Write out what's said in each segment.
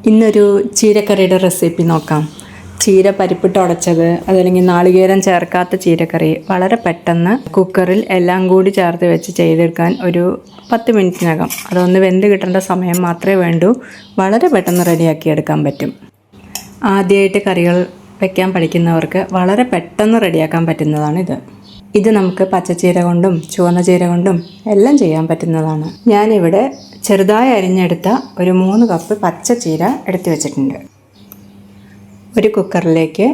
ഇന്നൊരു ചീരക്കറിയുടെ റെസിപ്പി നോക്കാം. ചീര പരിപ്പിട്ട് ഉടച്ചത്, അതല്ലെങ്കിൽ നാളികേരം ചേർക്കാത്ത ചീരക്കറി വളരെ പെട്ടെന്ന് കുക്കറിൽ എല്ലാം കൂടി ചേർത്ത് വെച്ച് ചെയ്തെടുക്കാൻ ഒരു 10 മിനിറ്റിനകം. അതൊന്ന് വെന്ത് കിട്ടേണ്ട സമയം മാത്രമേ വേണ്ടൂ. വളരെ പെട്ടെന്ന് റെഡിയാക്കി എടുക്കാൻ പറ്റും. ആദ്യമായിട്ട് കറികൾ വയ്ക്കാൻ പഠിക്കുന്നവർക്ക് വളരെ പെട്ടെന്ന് റെഡിയാക്കാൻ പറ്റുന്നതാണിത്. ഇത് നമുക്ക് പച്ചച്ചീര കൊണ്ടും ചുവന്ന ചീര കൊണ്ടും എല്ലാം ചെയ്യാൻ പറ്റുന്നതാണ്. ഞാനിവിടെ ചെറുതായി അരിഞ്ഞെടുത്ത ഒരു 3 കപ്പ് പച്ചച്ചീര എടുത്തു വെച്ചിട്ടുണ്ട്. ഒരു കുക്കറിലേക്ക്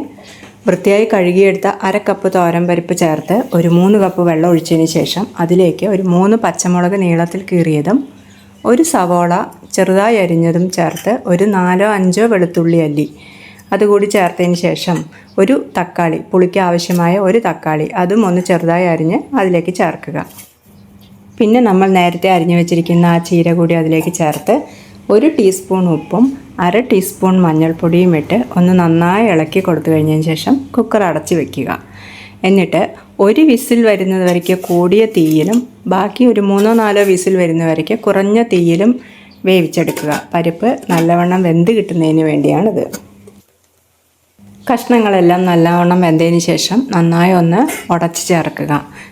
വൃത്തിയായി കഴുകിയെടുത്ത 1/2 കപ്പ് തോരൻ പരിപ്പ് ചേർത്ത് ഒരു 3 കപ്പ് വെള്ളം ഒഴിച്ചതിന് ശേഷം അതിലേക്ക് ഒരു 3 പച്ചമുളക് നീളത്തിൽ കീറിയതും ഒരു സവോള ചെറുതായി അരിഞ്ഞതും ചേർത്ത് ഒരു 4-5 വെളുത്തുള്ളി അല്ലി അതുകൂടി ചേർത്തതിന് ശേഷം ഒരു തക്കാളി, പുളിക്ക് ആവശ്യമായ ഒരു തക്കാളി അതും ഒന്ന് ചെറുതായി അരിഞ്ഞ് അതിലേക്ക് ചേർക്കുക. പിന്നെ നമ്മൾ നേരത്തെ അരിഞ്ഞു വെച്ചിരിക്കുന്ന ആ ചീര കൂടി അതിലേക്ക് ചേർത്ത് 1 ടീസ്പൂൺ ഉപ്പും 1/2 ടീസ്പൂൺ മഞ്ഞൾപ്പൊടിയും ഇട്ട് ഒന്ന് നന്നായി ഇളക്കി കൊടുത്തു കഴിഞ്ഞതിന് ശേഷം കുക്കർ അടച്ച് വെക്കുക. എന്നിട്ട് ഒരു വിസിൽ വരുന്നത് വരയ്ക്ക് കൂടിയ തീയിലും ബാക്കി ഒരു 3-4 വിസിൽ വരുന്നത് വരയ്ക്ക് കുറഞ്ഞ തീയിലും വേവിച്ചെടുക്കുക. പരിപ്പ് നല്ലവണ്ണം വെന്ത് കിട്ടുന്നതിന് വേണ്ടിയാണിത്. കഷ്ണങ്ങളെല്ലാം നല്ലവണ്ണം വെന്തതിന് ശേഷം നന്നായി ഒന്ന് ഉടച്ച് ചേർക്കുക.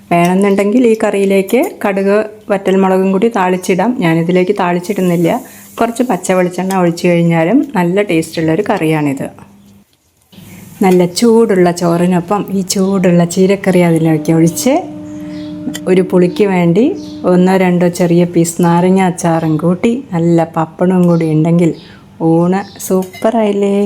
വേണമെന്നുണ്ടെങ്കിൽ ഈ കറിയിലേക്ക് കടുക് വറ്റൽമുളകും കൂടി താളിച്ചിടാം. ഞാനിതിലേക്ക് താളിച്ചിടുന്നില്ല. കുറച്ച് പച്ച വെളിച്ചെണ്ണ ഒഴിച്ചു കഴിഞ്ഞാലും നല്ല ടേസ്റ്റുള്ളൊരു കറിയാണിത്. നല്ല ചൂടുള്ള ചോറിനൊപ്പം ഈ ചൂടുള്ള ചീരക്കറി അതിലേക്ക് ഒഴിച്ച് ഒരു പുളിക്ക് വേണ്ടി 1-2 ചെറിയ പീസ് നാരങ്ങ അച്ചാറും കൂട്ടി നല്ല പപ്പടവും കൂടി ഉണ്ടെങ്കിൽ ഊണ് സൂപ്പറായില്ലേ.